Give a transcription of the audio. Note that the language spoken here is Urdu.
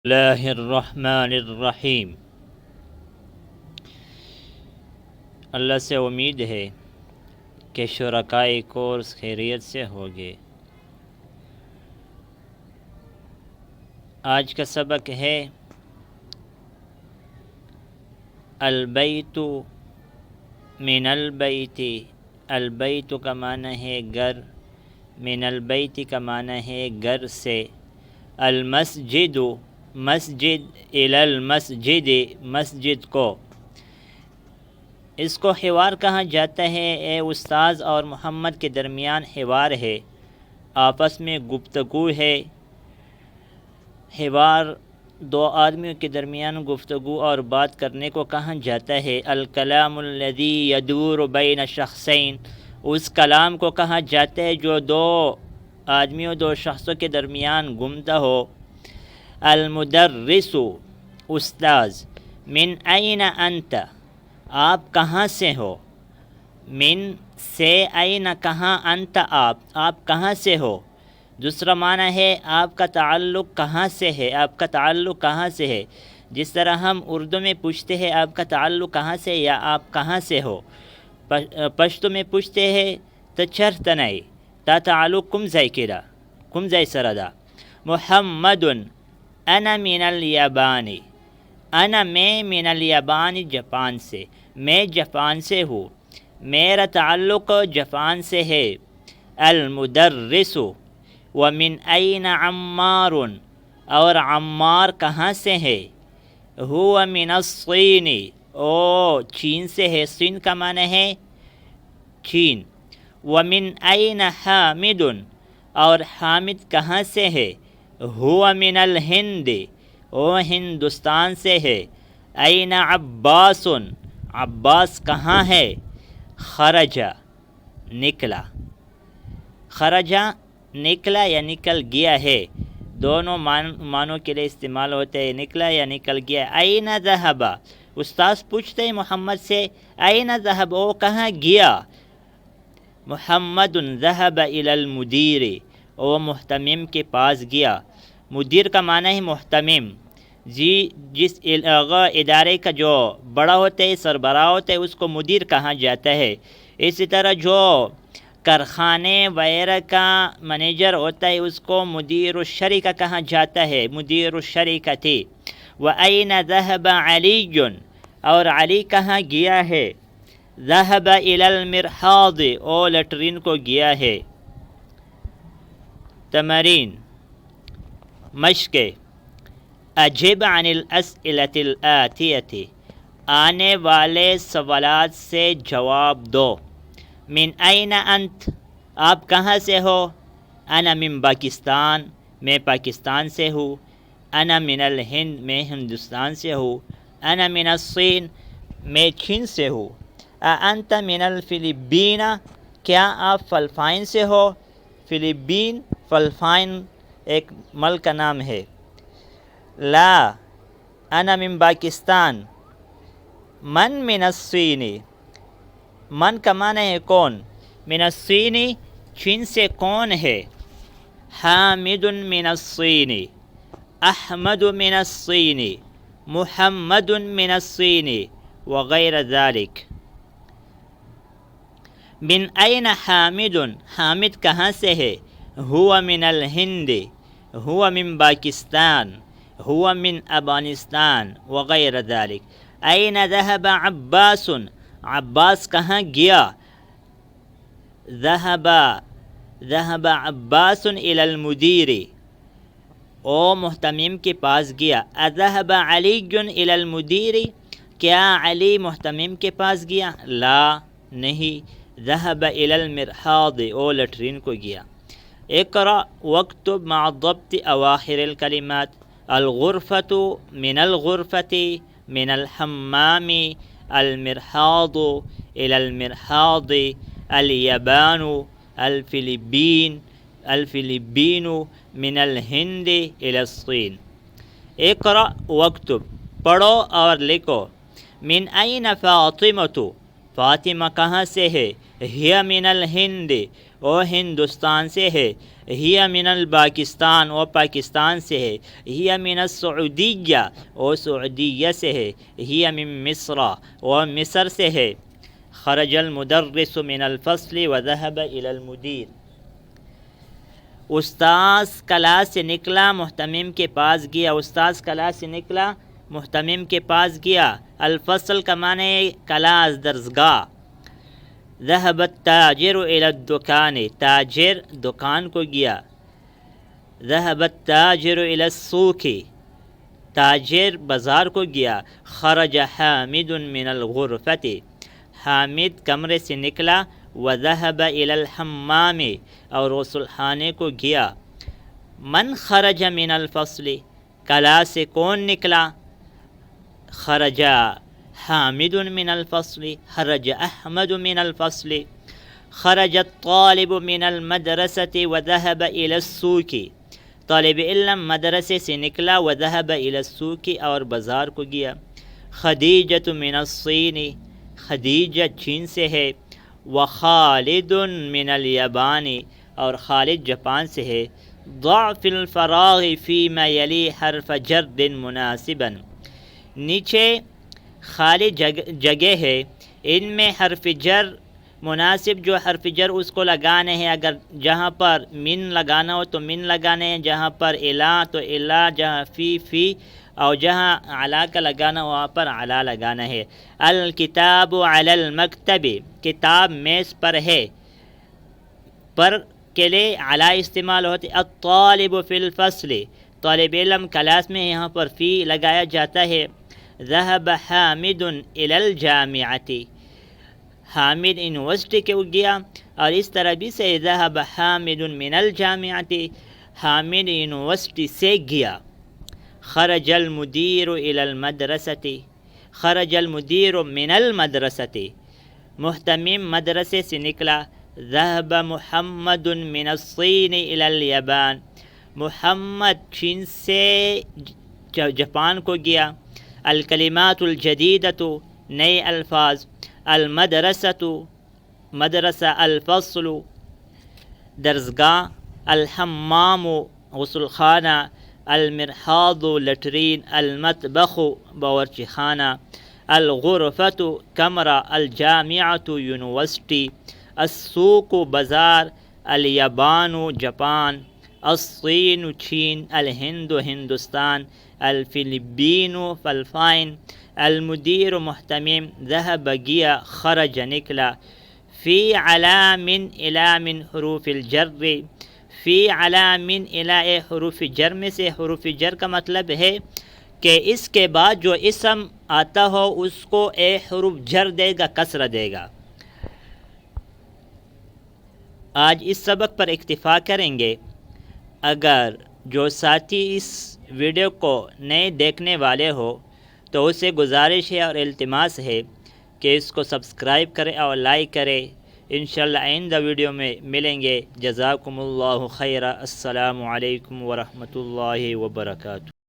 اللہ الرحمن الرحیم۔ اللہ سے امید ہے کہ شرکائے کورس خیریت سے ہوگے۔ آج کا سبق ہے البیت من البیت۔ البیت کا معنی ہے گھر، من البیت کا معنی ہے گھر سے، المسجد مسجد، الی المسجد مسجد کو۔ اس کو حوار کہا جاتا ہے۔ اے استاذ اور محمد کے درمیان حوار ہے، آپس میں گفتگو ہے۔ حوار دو آدمیوں کے درمیان گفتگو اور بات کرنے کو کہا جاتا ہے۔ الکلام الذی یدور بین شخصین، اس کلام کو کہا جاتا ہے جو دو آدمیوں، دو شخصوں کے درمیان گھومتا ہو۔ المدرس استاذ، من این انت، آپ کہاں سے ہو؟ من سے، این کہاں، انت آپ کہاں سے ہو؟ دوسرا معنی ہے آپ کا تعلق کہاں سے ہے، آپ کا تعلق کہاں سے ہے۔ جس طرح ہم اردو میں پوچھتے ہیں آپ کا تعلق کہاں سے یا آپ کہاں سے ہو، پشتو میں پوچھتے ہیں تچرتنائی تا تعلق کم زائی کرا، کم زائی سردا۔ محمد انا من الیابانی، انا میں، من الیابانی جاپان سے، میں جاپان سے ہوں، میرا تعلق جاپان سے ہے۔ المدرس ومن این عمار، اور عمار کہاں سے ہے؟ ہوا من الصین، او چین سے ہے، صین کا معنی ہے چین۔ ومن این حامد، اور حامد کہاں سے ہے؟ ہوا من الہند، او ہندوستان سے ہے۔ این عباس، عباس کہاں ہے؟ خرجا، نکلا، خرجا نکلا یا نکل گیا ہے، دونوں معنوں کے لیے استعمال ہوتے ہیں، نکلا یا نکل گیا۔ این ذہب، استاذ پوچھتے ہیں محمد سے این ذہب، او کہاں گیا؟ محمد ذہب الی المدیر، او محتمم کے پاس گیا۔ مدیر کا معنی ہے محتمم، جس ادارے کا جو بڑا ہوتا ہے، سربراہ ہوتا ہے، اس کو مدیر کہا جاتا ہے۔ اسی طرح جو کارخانے وغیرہ کا منیجر ہوتا ہے اس کو مدیر الشرکہ کہا جاتا ہے، مدیر الشرکۃ۔ وَأَيْنَ ذَهَبَ عَلِيٌّ، اور علی کہاں گیا ہے؟ ذَهَبَ إِلَى الْمِرْحَاضِ، او لیٹرین کو گیا ہے۔ تمرین مشق، اجب عن الاسئلۃ الآتیۃ، آنے والے سوالات سے جواب دو۔ من این انت، آپ کہاں سے ہو؟ انا من پاکستان، میں پاکستان سے ہوں۔ انا من الہند، میں ہندوستان سے ہوں۔ انا من الصین، میں چین سے ہوں۔ انت من الفلپین، کیا آپ فلپائن سے ہو؟ فلپین، فلپائن ایک ملک کا نام ہے۔ لا، انا من پاکستان۔ من من الصین، من کا معنی ہے کون، من الصین چین سے کون ہے؟ حامد من الصین، احمد من الصین، محمد من الصین، وغیر ذالک۔ من این حامد، حامد کہاں سے ہے؟ ہوا من الہند، ہوا من پاکستان، ہوا من افغانستان، وغیر ذالک۔ این ذہب عباس، عباس کہاں گیا؟ ذہب عباس الی المدیر، او محتمم کے پاس گیا۔ اذہب علی الی المدیر، کیا علی محتمم کے پاس گیا؟ لا، نہیں۔ ذہب الی المرحاض، او لیٹرین کو گیا۔ اقرأ واکتب مع ضبط اواخر الکلمات۔ الغرفۃ، من الغرفۃ، من الحمام، المرحاض، الی المرحاض، الیابان، الفلپین، الفلپین، من الہند الی الصین۔ اقرأ واکتب، پڑھو اور لکھو۔ من این فاطمۃ، فاطمہ کہاں سے ہے؟ ہی من الہند، وہ ہندوستان سے ہے، ہی من الپاکستان وہ پاکستان سے ہے، ہی من السعودیہ وہ سعودیہ سے ہے، ہی من مصر وہ مصر سے ہے۔ خرج المدرس من الفصل وذهب الى المدیر، استاذ کلاس سے نکلا محتمم کے پاس گیا، استاذ کلاس سے نکلا محتمم کے پاس گیا۔ الفصل کا معنی کلاس، درسگاہ۔ ذهب التاجر الى الدکان، تاجر دکان کو گیا۔ ذهب التاجر الى السوق، تاجر بازار کو گیا۔ خرج حامد من الغرفة، حامد کمرے سے نکلا۔ وذهب الى الحمام، اور غسل خانے کو گیا۔ من خرج من الفصل، کلاس سے کون نکلا؟ خرج حامد من الفصل، خرج احمد من الفصل۔ خرج الطالب من المدرسة وذهب الى السوق، طالب علم مدرسے سے نکلا۔ وذهب الى السوق، اور بازار کو گیا۔ خدیجۃ من الصین، خدیجہ چین سے ہے۔ وخالد من الیابان، اور خالد جاپان سے ہے۔ ضع فی الفراغ فیما یلی حرف جر مناسبا، نیچے خالی جگہ ہے، ان میں حرف جر مناسب جو حرف جر اس کو لگانے ہیں۔ اگر جہاں پر من لگانا ہو تو من لگانے ہیں، جہاں پر الا تو الا، جہاں فی، اور جہاں علا کا لگانا ہو وہاں پر علا لگانا ہے۔ الکتاب علی المکتب، کتاب میز پر ہے، پر کے لیے علا استعمال ہوتی۔ الطالب فی الفصل، طالب علم کلاس میں، یہاں پر فی لگایا جاتا ہے۔ ذهب حامد الى الجامعة، حامد یونیورسٹی کے گیا، اور اس طرح بھی سے ذهب حامد من الجامعة، حامد یونیورسٹی سے گیا۔ خرج المدیر الى المدرسة، خرج المدیر من المدرسة، محتمم مدرسے سے نکلا۔ ذهب محمد من الصین الى اليابان، محمد چین سے جاپان کو گیا۔ الکلمات الجدیدۃ، نئے الفاظ۔ المدرسۃ، مدرسہ۔ الفصل، درسگاہ۔ الحمام، غسل خانہ۔ المرحاض، لٹرین۔ المطبخ، باورچی خانہ۔ الغرفۃ، کمرہ۔ الجامعۃ، یونیورسٹی۔ السوق، بازار۔ الیابان، جاپان۔ الصین، چین۔ الہند، ہندوستان۔ الفلپین، فلپائن۔ المدیر، محتمم۔ ذهب، گیا۔ خرج، نکلا۔ فی علی من الی من حروف الجر، فی علی من الی حروف جر میں سے، حروف جر کا مطلب ہے کہ اس کے بعد جو اسم آتا ہو اس کو حروف جر دے گا، کسرہ دے گا۔ آج اس سبق پر اکتفا کریں گے۔ اگر جو ساتھی اس ویڈیو کو نئے دیکھنے والے ہو تو اسے گزارش ہے اور التماس ہے کہ اس کو سبسکرائب کرے اور لائک کرے۔ انشاءاللہ آئندہ ویڈیو میں ملیں گے۔ جزاکم اللہ خیرا۔ السلام علیکم ورحمۃ اللہ وبرکاتہ۔